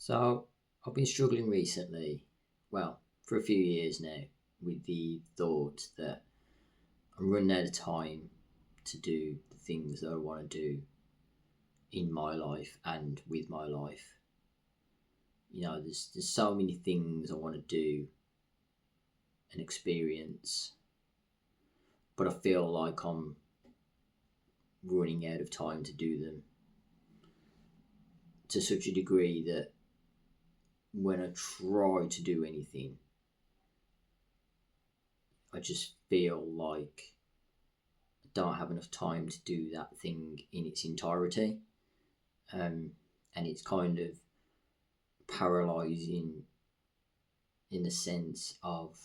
So I've been struggling recently, well, for a few years now, with the thought that I'm running out of time to do the things that I want to do in my life and with my life. There's so many things I want to do and experience, but I feel like I'm running out of time to do them to such a degree that when I try to do anything, I just feel like I don't have enough time to do that thing in its entirety. And it's kind of paralyzing in the sense of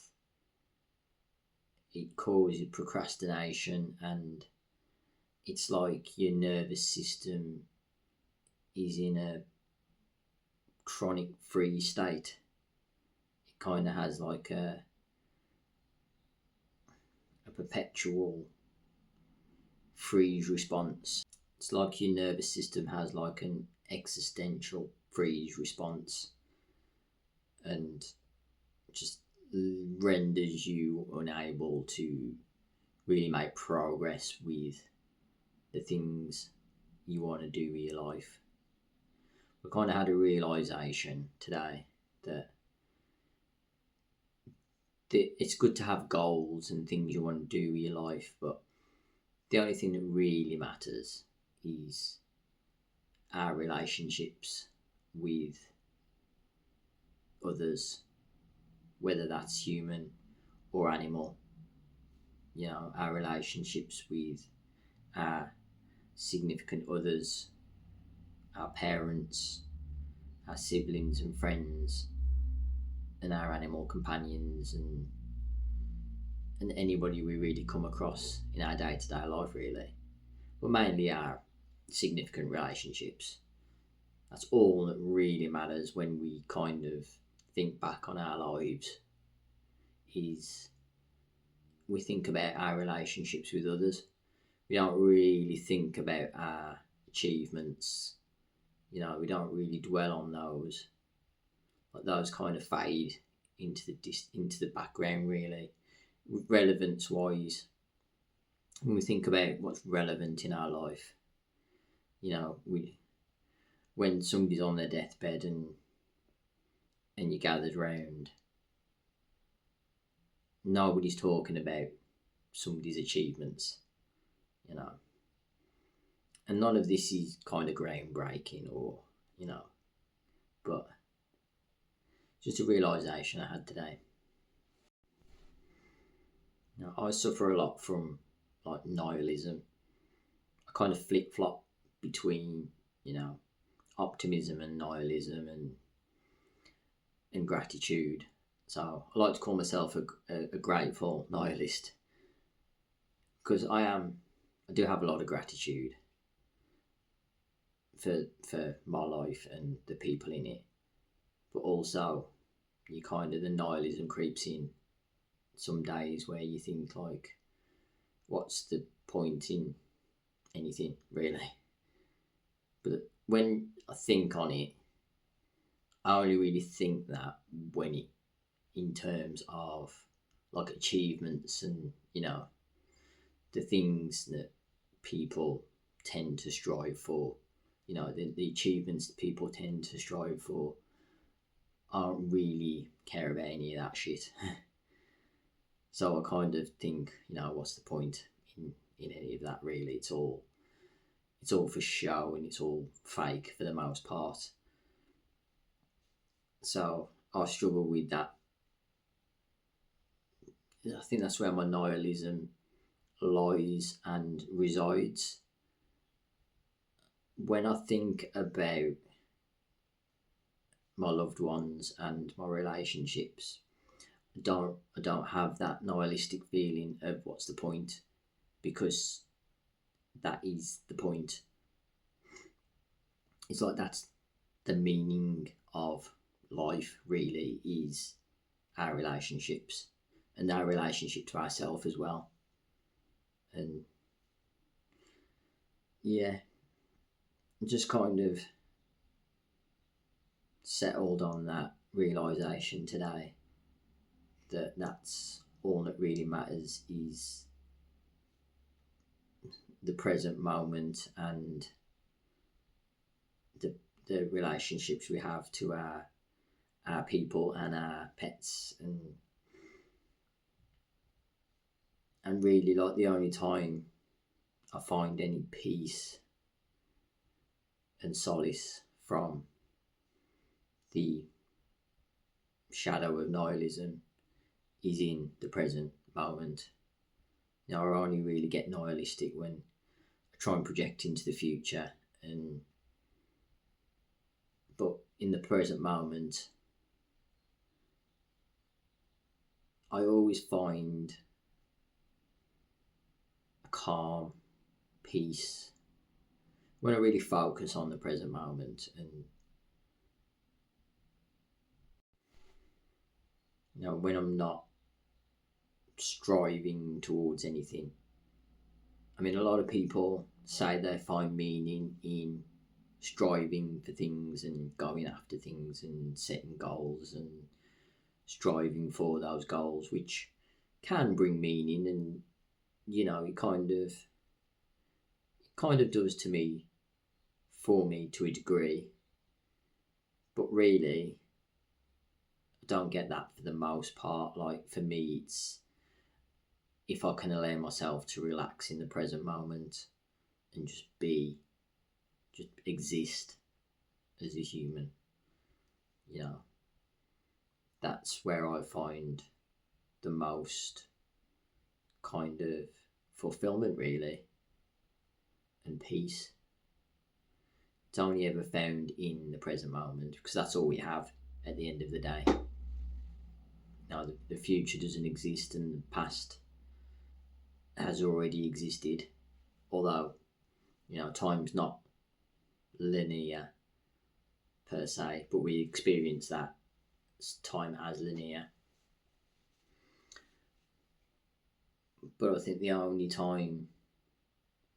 it causes procrastination, and it's like your nervous system is in a chronic freeze state. It kind of has like a perpetual freeze response. It's like your nervous system has like an existential freeze response and just renders you unable to really make progress with the things you want to do with your life. We kind of had a realization today that it's good to have goals and things you want to do with your life, but the only thing that really matters is our relationships with others, whether that's human or animal. Our relationships with our significant others, our parents, our siblings and friends, and our animal companions, and anybody we really come across in our day-to-day life, really. But mainly our significant relationships. That's all that really matters when we kind of think back on our lives, is we think about our relationships with others. We don't really think about our achievements. We don't really dwell on those. Like those kind of fade into the background, really. Relevance wise, when we think about what's relevant in our life, we when somebody's on their deathbed and you're gathered round, nobody's talking about somebody's achievements, you know. And none of this is kind of groundbreaking but just a realization I had today. I suffer a lot from like nihilism. I kind of flip flop between, optimism and nihilism and gratitude. So I like to call myself a grateful nihilist, because I do have a lot of gratitude for my life and the people in it, but also the nihilism creeps in some days where you think like, what's the point in anything really? But when I think on it, I only really think that when it in terms of like achievements and the things that people tend to strive for, the achievements that people tend to strive for, I don't really care about any of that shit. So I kind of think, what's the point in any of that really? It's all for show, and it's all fake for the most part. So I struggle with that. I think that's where my nihilism lies and resides. When I think about my loved ones and my relationships, I don't have that nihilistic feeling of what's the point, because that is the point. It's like that's the meaning of life, really, is our relationships and our relationship to ourselves as well. And yeah, just kind of settled on that realization today that that's all that really matters is the present moment and the relationships we have to our people and our pets, and really, like, the only time I find any peace and solace from the shadow of nihilism is in the present moment. I only really get nihilistic when I try and project into the future, but in the present moment, I always find a calm, peace when I really focus on the present moment, and when I'm not striving towards anything. I mean, a lot of people say they find meaning in striving for things and going after things and setting goals and striving for those goals, which can bring meaning, and it kind of does for me to a degree. But really, I don't get that for the most part. Like, for me, it's if I can allow myself to relax in the present moment and just exist as a human, that's where I find the most kind of fulfillment, really, and peace. It's only ever found in the present moment because that's all we have at the end of the day. Now, the future doesn't exist and the past has already existed, although time's not linear per se, but we experience that time as linear. But I think the only time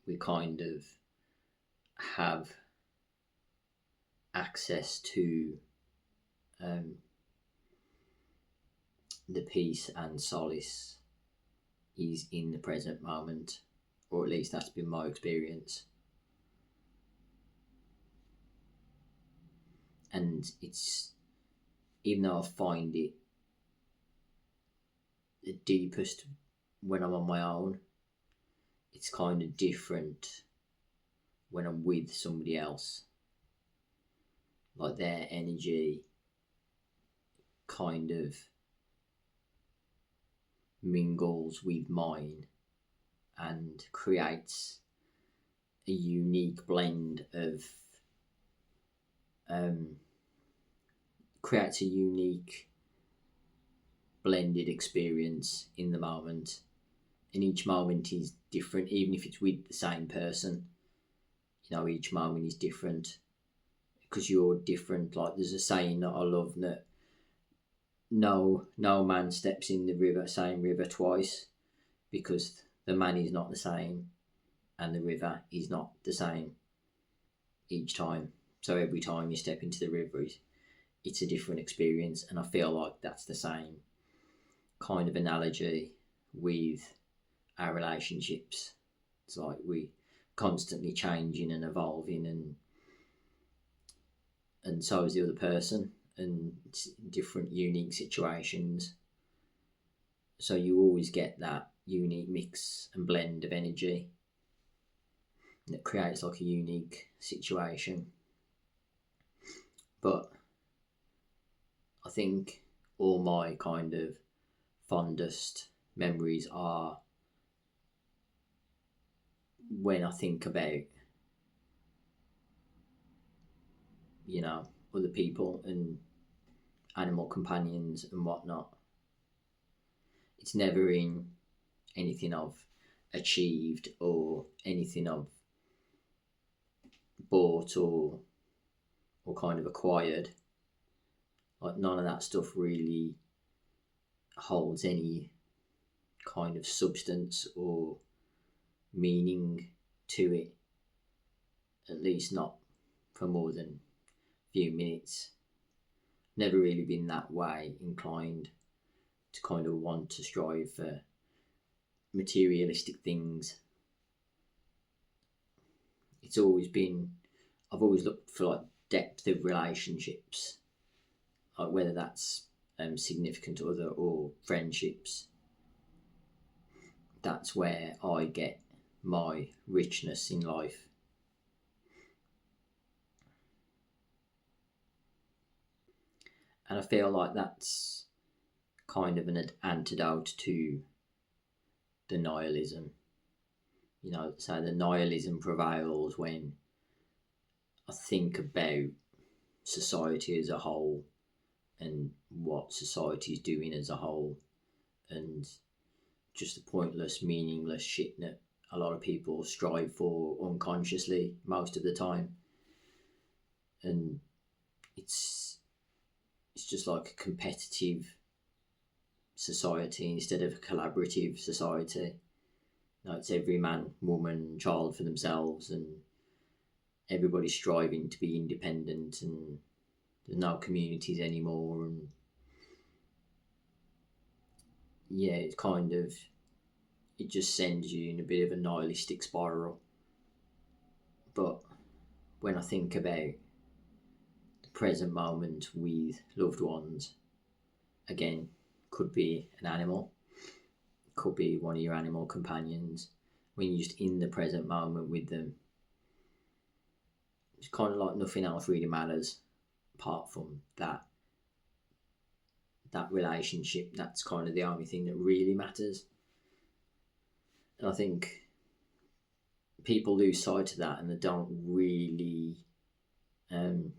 we kind of have access to the peace and solace is in the present moment, or at least that's been my experience. And it's, even though I find it the deepest when I'm on my own, it's kind of different when I'm with somebody else. Like, their energy kind of mingles with mine and creates a unique blend of creates a unique blended experience in the moment, and each moment is different. Even if it's with the same person, each moment is different because you're different. Like, there's a saying that I love, that no man steps in the same river twice, because the man is not the same and the river is not the same each time. So every time you step into the river, it's a different experience. And I feel like that's the same kind of analogy with our relationships. It's like we constantly changing and evolving, and so is the other person, and it's different unique situations. So you always get that unique mix and blend of energy that creates like a unique situation. But I think all my kind of fondest memories are when I think about other people and animal companions and whatnot. It's never in anything I've achieved or anything I've bought or kind of acquired. Like, none of that stuff really holds any kind of substance or meaning to it, at least not for more than a few minutes. never really been that way inclined to kind of want to strive for materialistic things. It's always been, I've always looked for like depth of relationships, like whether that's significant other or friendships. That's where I get my richness in life. And I feel like that's kind of an antidote to the nihilism. So the nihilism prevails when I think about society as a whole and what society is doing as a whole, and just the pointless, meaningless shit that a lot of people strive for unconsciously most of the time. And it's just like a competitive society instead of a collaborative society. It's every man, woman, child for themselves, and everybody's striving to be independent, and there's no communities anymore. And yeah, it's kind of, it just sends you in a bit of a nihilistic spiral. But when I think about the present moment with loved ones, again, could be an animal, could be one of your animal companions. When you're just in the present moment with them, it's kind of like nothing else really matters apart from that relationship. That's kind of the only thing that really matters. And I think people lose sight of that, and they don't really, it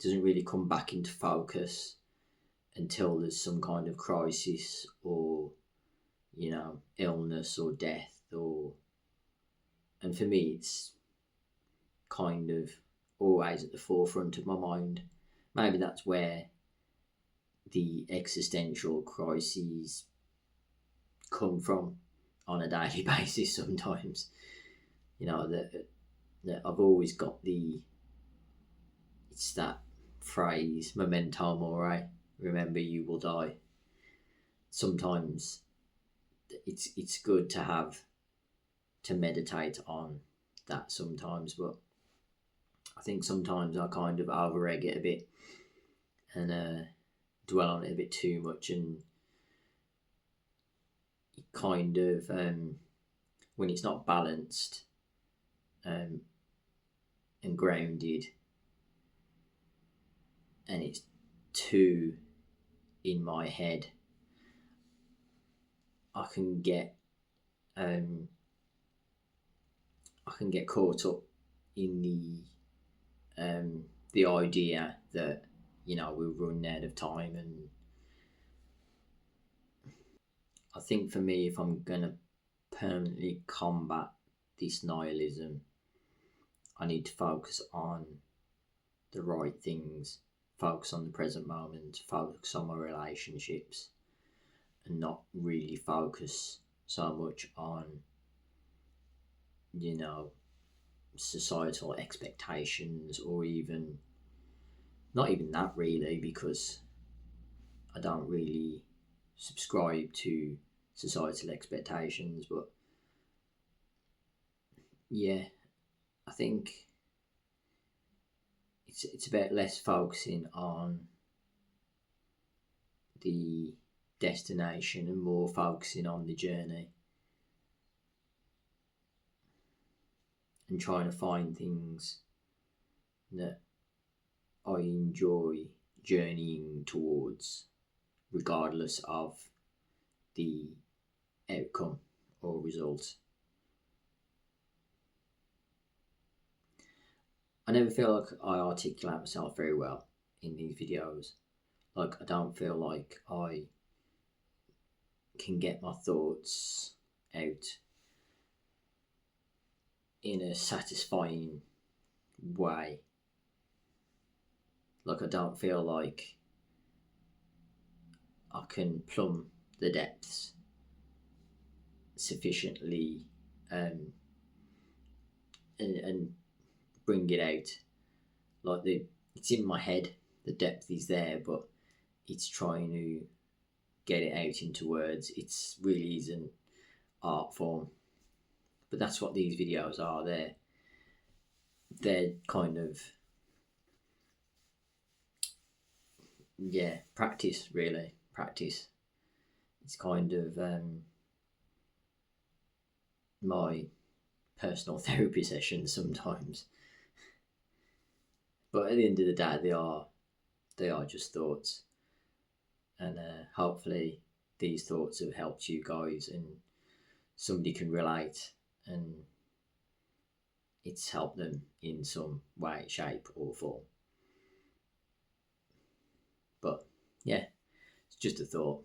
doesn't really come back into focus until there's some kind of crisis, or illness or death, and for me it's kind of always at the forefront of my mind. Maybe that's where the existential crises come from on a daily basis sometimes. That I've always got it's that phrase, memento mori, remember you will die. Sometimes it's good to meditate on that sometimes, but I think sometimes I kind of over-egg it a bit and dwell on it a bit too much, and it kind of, when it's not balanced and grounded, and it's too in my head, I can get caught up in the idea that we're running out of time. And I think for me, if I'm gonna permanently combat this nihilism, I need to focus on the right things, focus on the present moment, focus on my relationships, and not really focus so much on societal expectations, or even not even that really, because I don't really subscribe to societal expectations. But yeah, I think it's about less focusing on the destination and more focusing on the journey, and trying to find things that I enjoy journeying towards, regardless of the outcome or result. I never feel like I articulate myself very well in these videos. Like, I don't feel like I can get my thoughts out in a satisfying way. Like, I don't feel like I can plumb the depths sufficiently, and bring it out. Like, it's in my head, the depth is there, but it's trying to get it out into words. It's really is an art form, but that's what these videos are. They're kind of, yeah, practice, really practice. It's kind of my personal therapy sessions sometimes, but at the end of the day, they are just thoughts, and hopefully these thoughts have helped you guys, and somebody can relate, and it's helped them in some way, shape, or form. But yeah, it's just a thought.